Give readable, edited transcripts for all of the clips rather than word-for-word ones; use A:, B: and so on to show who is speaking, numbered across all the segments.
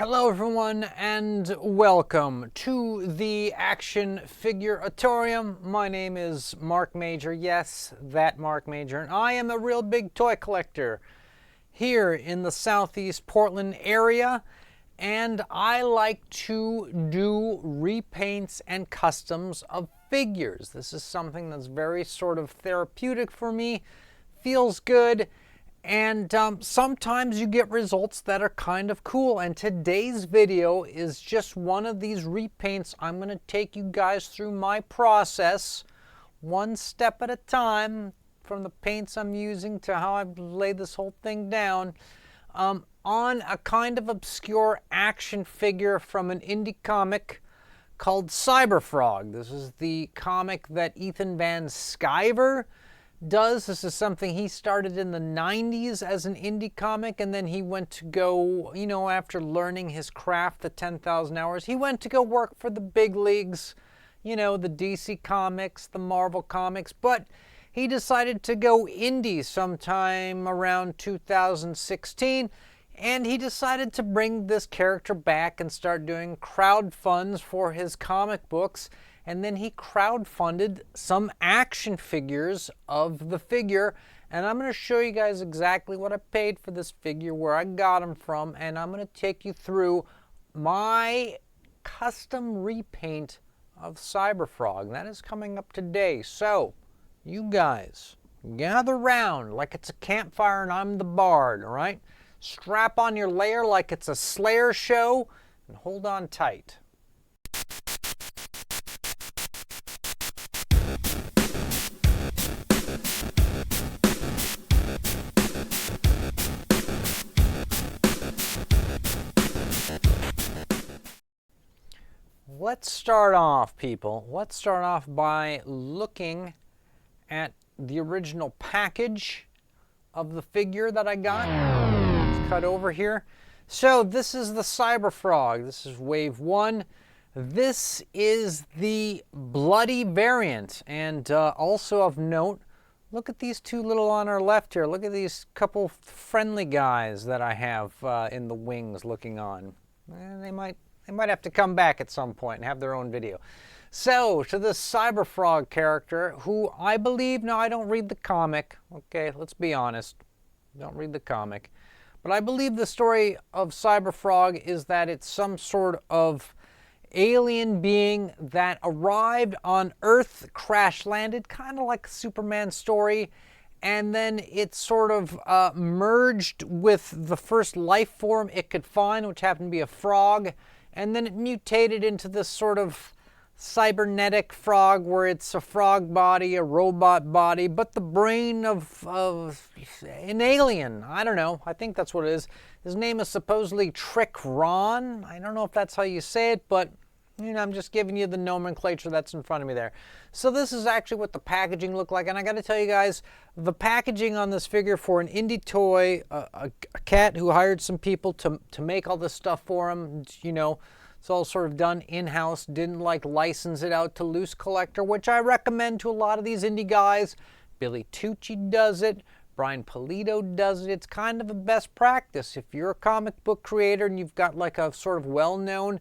A: Hello everyone and welcome to the Action Figuratorium. My name is Mark Major, yes, that Mark Major, and I am a real big toy collector here in the Southeast Portland area, and I like to do repaints and customs of figures. This is something that's very sort of therapeutic for me, feels good. And sometimes you get results that are kind of cool. And today's video is just one of these repaints. I'm going to take you guys through my process, one step at a time, from the paints I'm using to how I've laid this whole thing down, on a kind of obscure action figure from an indie comic called CyberFrog. This is the comic that Ethan Van Sciver does. This is something he started in the 90s as an indie comic, and then he went to go, after learning his craft, the 10,000 hours, he went to go work for the big leagues, the DC Comics, the Marvel Comics, but he decided to go indie sometime around 2016, and he decided to bring this character back and start doing crowdfunds for his comic books. And then he crowdfunded some action figures of the figure. And I'm going to show you guys exactly what I paid for this figure, where I got him from. And I'm going to take you through my custom repaint of CyberFrog. That is coming up today. So you guys gather round like it's a campfire and I'm the bard, all right? Strap on your layer like it's a Slayer show and hold on tight. Let's start off, people. Let's start off by looking at the original package of the figure that I got. Let's cut over here. So this is the CyberFrog. This is wave 1. This is the bloody variant. And also of note, look at these two little on our left here. Look at these couple friendly guys that I have in the wings looking on. They might have to come back at some point and have their own video. So, to this CyberFrog character, who I believe, now I don't read the comic, okay, let's be honest, don't read the comic, but I believe the story of CyberFrog is that it's some sort of alien being that arrived on Earth, crash landed, kind of like a Superman story, and then it sort of merged with the first life form it could find, which happened to be a frog. And then it mutated into this sort of cybernetic frog, where it's a frog body, a robot body, but the brain of an alien. I don't know. I think that's what it is. His name is supposedly Trick Ron. I don't know if that's how you say it, but I'm just giving you the nomenclature that's in front of me there. So this is actually what the packaging looked like. And I got to tell you guys, the packaging on this figure for an indie toy, a cat who hired some people to make all this stuff for him, it's all sort of done in-house, didn't license it out to loose collector, which I recommend to a lot of these indie guys. Billy Tucci does it. Brian Polito does it. It's kind of a best practice. If you're a comic book creator and you've got like a sort of well-known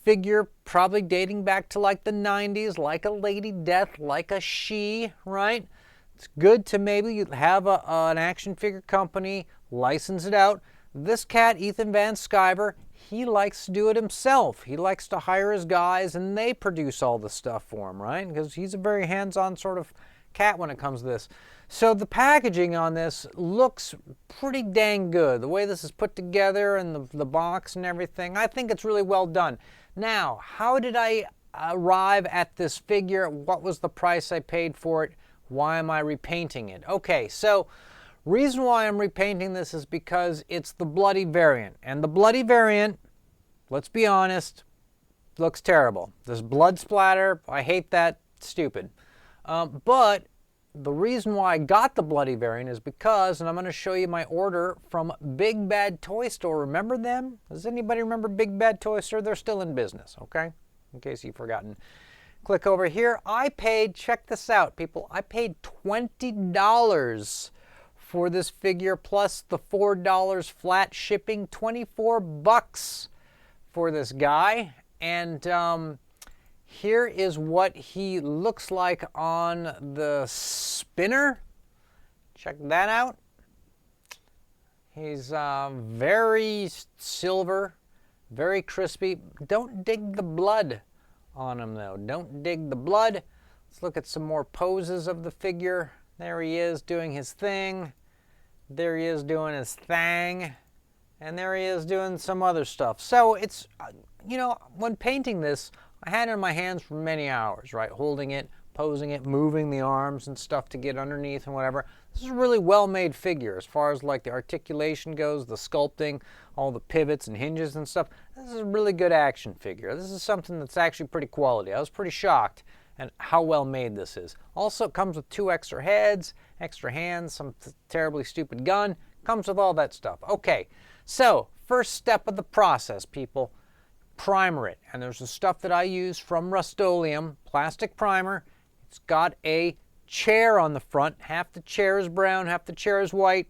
A: figure, probably dating back to like the 90s, like a Lady Death, like a She, right? It's good to maybe have an action figure company license it out. This cat, Ethan Van Sciver, he likes to do it himself. He likes to hire his guys and they produce all the stuff for him, right? Because he's a very hands-on sort of cat when it comes to this. So the packaging on this looks pretty dang good. The way this is put together and the box and everything, I think it's really well done. Now, how did I arrive at this figure? What was the price I paid for it? Why am I repainting it? Okay, so reason why I'm repainting this is because it's the bloody variant. And the bloody variant, let's be honest, looks terrible. This blood splatter, I hate that, stupid. But the reason why I got the bloody variant is because, and I'm going to show you my order from Big Bad Toy Store. Remember them? Does anybody remember Big Bad Toy Store? They're still in business, okay? In case you've forgotten. Click over here. I paid, check this out, people. I paid $20 for this figure plus the $4 flat shipping, 24 bucks for this guy. And here is what he looks like on the spinner. Check that out. He's very silver, very crispy. Don't dig the blood on him though. Don't dig the blood. Let's look at some more poses of the figure. There he is doing his thing. There he is doing his thing. And there he is doing some other stuff. So it's, you know, when painting this, I had it in my hands for many hours, right? Holding it, posing it, moving the arms and stuff to get underneath and whatever. This is a really well-made figure as far as like the articulation goes, the sculpting, all the pivots and hinges and stuff. This is a really good action figure. This is something that's actually pretty quality. I was pretty shocked at how well made this is. Also, it comes with 2 extra heads, extra hands, some terribly stupid gun. Comes with all that stuff. Okay, so first step of the process, people. Primer it. And there's the stuff that I use from Rust-Oleum, plastic primer. It's got a chair on the front. Half the chair is brown, half the chair is white.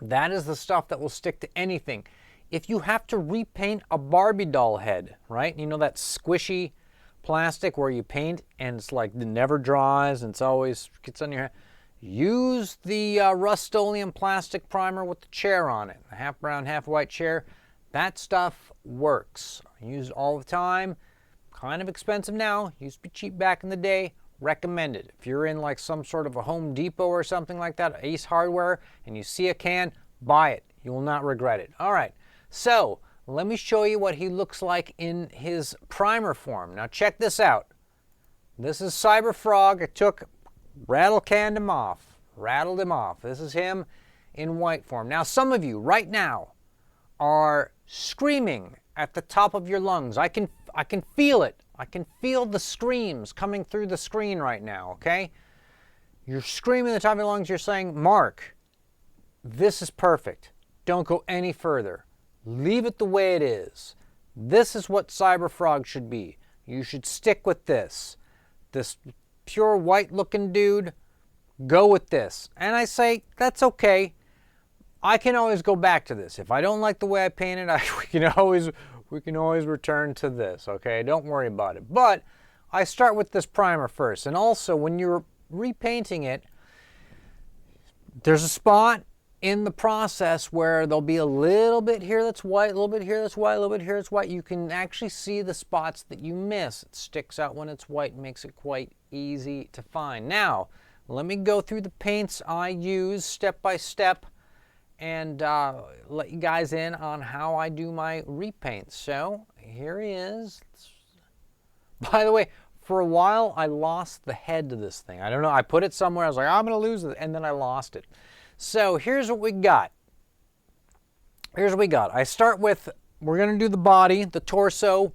A: That is the stuff that will stick to anything. If you have to repaint a Barbie doll head, right? You know that squishy plastic where you paint and it's like it never dries and it's always gets on your hand. Use the Rust-Oleum plastic primer with the chair on it. The half brown, half white chair. That stuff works. I use it all the time. Kind of expensive now. Used to be cheap back in the day. Recommended. If you're in like some sort of a Home Depot or something like that, Ace Hardware, and you see a can, buy it. You will not regret it. All right. So let me show you what he looks like in his primer form. Now check this out. This is CyberFrog. I took, rattled him off. This is him in white form. Now some of you right now are screaming at the top of your lungs. I can feel it. I can feel the screams coming through the screen right now, okay? You're screaming at the top of your lungs. You're saying, Mark, this is perfect. Don't go any further. Leave it the way it is. This is what CyberFrog should be. You should stick with this. This pure white looking dude, go with this. And I say, that's okay. I can always go back to this. If I don't like the way I painted, we can always return to this, okay? Don't worry about it. But I start with this primer first. And also, when you're repainting it, there's a spot in the process where there'll be a little bit here that's white, a little bit here that's white, a little bit here that's white. You can actually see the spots that you miss. It sticks out when it's white and makes it quite easy to find. Now, let me go through the paints I use step by step and let you guys in on how I do my repaints. So here he is. By the way, for a while I lost the head to this thing. I don't know, I put it somewhere, I was like, I'm gonna lose it, and then I lost it. So here's what we got. I start with, we're gonna do the body, the torso,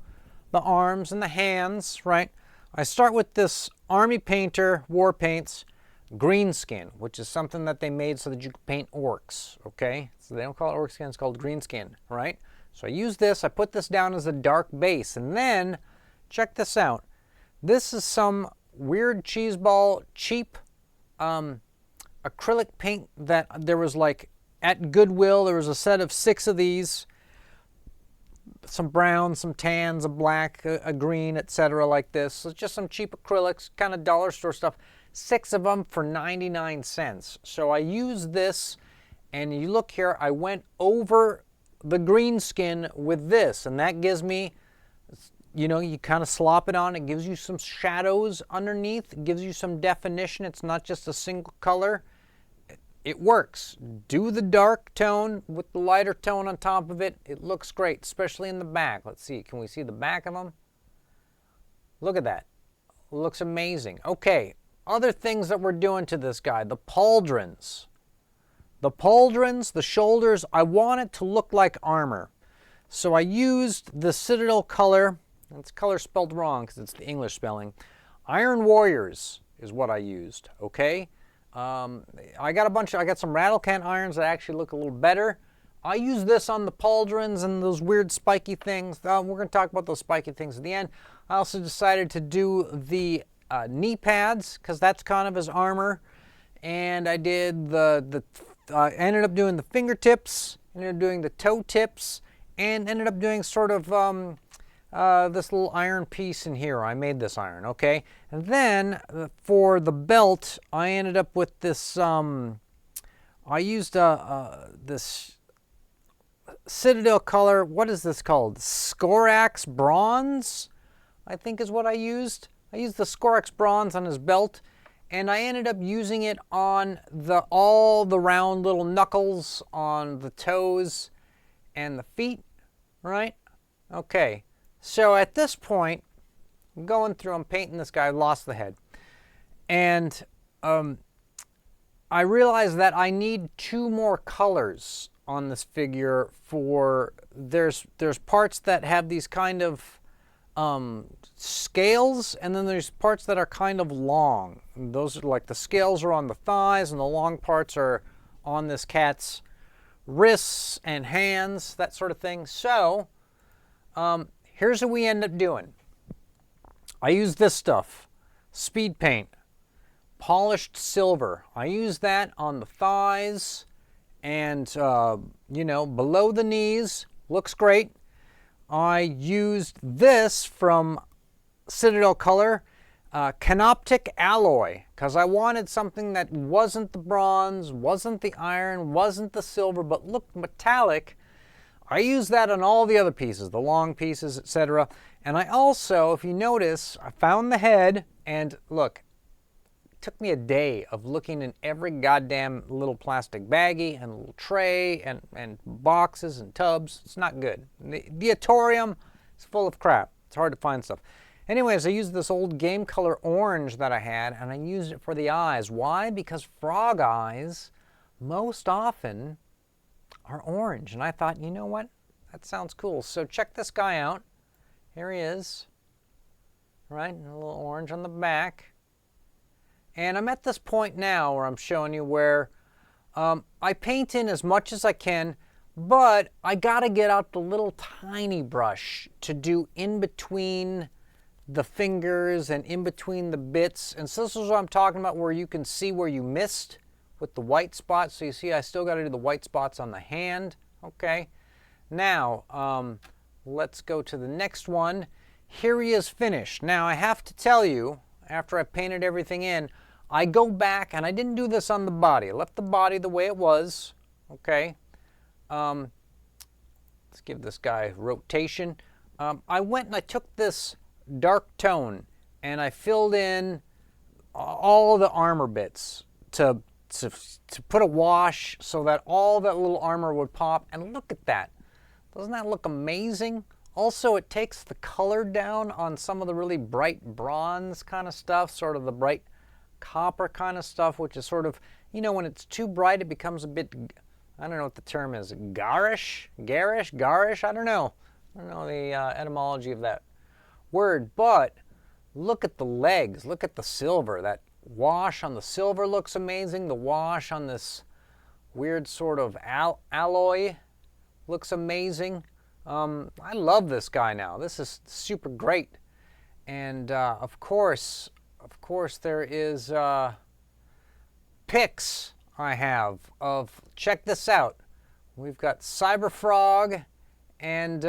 A: the arms, and the hands, right? I start with this Army Painter War Paints green skin, which is something that they made so that you could paint orcs, okay? So they don't call it orc skin, it's called green skin, right? So I use this, I put this down as a dark base, and then, check this out. This is some weird cheeseball, cheap acrylic paint that there was like, at Goodwill, there was a set of 6 of these, some brown, some tans, a black, a green, etc. like this. So it's just some cheap acrylics, kind of dollar store stuff. 6 of them for 99 cents. So I use this, and you look here, I went over the green skin with this, and that gives me, you know, you kind of slop it on, it gives you some shadows underneath, it gives you some definition, it's not just a single color. It works. Do the dark tone with the lighter tone on top of it, it looks great, especially in the back. Let's see, can we see the back of them? Look at that, it looks amazing. Okay. Other things that we're doing to this guy, the pauldrons. The pauldrons, the shoulders, I want it to look like armor. So I used the Citadel color, it's color spelled wrong because it's the English spelling. Iron Warriors is what I used, okay? I got some rattle can irons that actually look a little better. I use this on the pauldrons and those weird spiky things. We're going to talk about those spiky things at the end. I also decided to do the knee pads, because that's kind of his armor, and I did ended up doing the fingertips, ended up doing the toe tips, and ended up doing sort of this little iron piece in here. I made this iron, okay? And then for the belt, I ended up with this, I used this Citadel color, what is this called? Skorax Bronze, I think is what I used. I used the Skorax Bronze on his belt, and I ended up using it on all the round little knuckles on the toes and the feet, right? Okay, so at this point, I'm going through, I'm painting this guy, lost the head. And I realized that I need 2 more colors on this figure for, there's parts that have these kind of scales, and then there's parts that are kind of long. And those are like the scales are on the thighs and the long parts are on this cat's wrists and hands, that sort of thing. So here's what we end up doing. I use this stuff, speed paint, polished silver. I use that on the thighs and you know, below the knees, looks great. I used this from Citadel Color, Canoptic Alloy, because I wanted something that wasn't the bronze, wasn't the iron, wasn't the silver, but looked metallic. I used that on all the other pieces, the long pieces, etc. And I also, if you notice, I found the head, and look, it took me a day of looking in every goddamn little plastic baggie and little tray and boxes and tubs. It's not good. The Atorium is full of crap. It's hard to find stuff. Anyways, I used this old Game Color orange that I had, and I used it for the eyes. Why? Because frog eyes most often are orange. And I thought, you know what? That sounds cool. So check this guy out. Here he is. Right? And a little orange on the back. And I'm at this point now where I'm showing you where I paint in as much as I can, but I gotta get out the little tiny brush to do in between the fingers and in between the bits. And so this is what I'm talking about, where you can see where you missed with the white spots. So you see I still gotta do the white spots on the hand. Okay. Now, let's go to the next one. Here he is finished. Now I have to tell you, after I painted everything in, I go back, and I didn't do this on the body. I left the body the way it was, okay? Let's give this guy rotation. I went and I took this dark tone, and I filled in all the armor bits to put a wash so that all that little armor would pop. And look at that. Doesn't that look amazing? Also, it takes the color down on some of the really bright bronze kind of stuff, sort of the bright copper kind of stuff, which is sort of, you know, when it's too bright, it becomes a bit, I don't know what the term is, garish, I don't know the etymology of that word. But look at the legs, look at the silver. That wash on the silver looks amazing. The wash on this weird sort of alloy looks amazing. I love this guy now. This is super great. And of course there is pics I have of, check this out. We've got CyberFrog and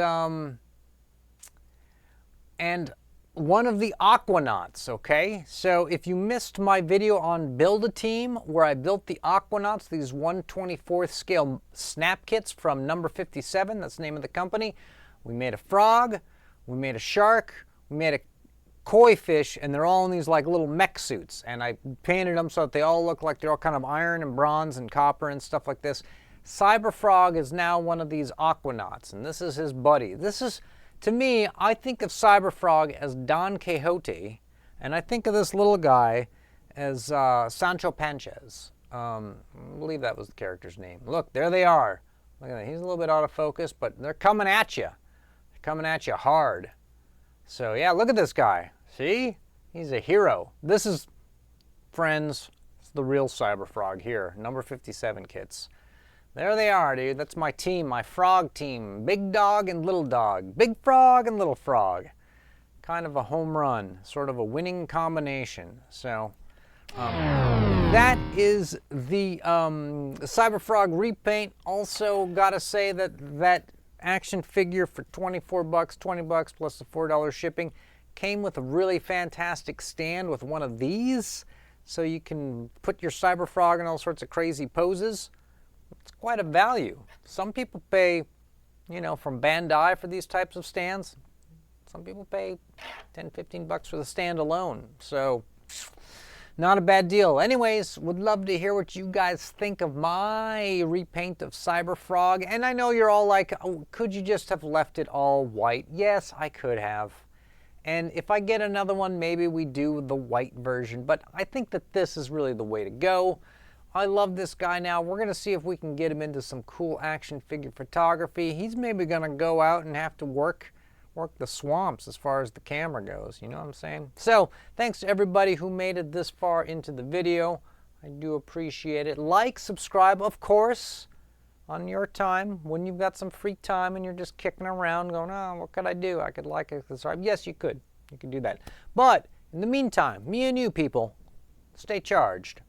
A: one of the aquanauts, okay? So if you missed my video on Build a Team, where I built the aquanauts, these 1/24th scale snap kits from number 57, that's the name of the company. We made a frog, we made a shark, we made a koi fish, and they're all in these like little mech suits. And I painted them so that they all look like they're all kind of iron and bronze and copper and stuff like this. CyberFrog is now one of these aquanauts, and this is his buddy. This is, to me, I think of CyberFrog as Don Quixote, and I think of this little guy as Sancho Panza. I believe that was the character's name. Look, there they are. Look at that. He's a little bit out of focus, but they're coming at you. They're coming at you hard. So yeah, look at this guy. See? He's a hero. This is, friends, it's the real CyberFrog here. Number 57 kits. There they are, dude. That's my team, my frog team. Big dog and little dog. Big frog and little frog. Kind of a home run. Sort of a winning combination. So, that is the CyberFrog repaint. Also, gotta say that action figure for 24 bucks, 20 bucks plus the $4 shipping. Came with a really fantastic stand with one of these, so you can put your CyberFrog in all sorts of crazy poses. It's quite a value. Some people pay, you know, from Bandai for these types of stands. Some people pay 10, 15 bucks for the stand alone. So not a bad deal. Anyways, would love to hear what you guys think of my repaint of CyberFrog. And I know you're all like, oh, could you just have left it all white? Yes, I could have. And if I get another one, maybe we do the white version. But I think that this is really the way to go. I love this guy now. We're going to see if we can get him into some cool action figure photography. He's maybe going to go out and have to work the swamps as far as the camera goes. You know what I'm saying? So thanks to everybody who made it this far into the video. I do appreciate it. Like, subscribe, of course, on your time, when you've got some free time and you're just kicking around going, oh, what could I do? I could like it, subscribe. Yes, you could. You could do that. But in the meantime, me and you people, stay charged.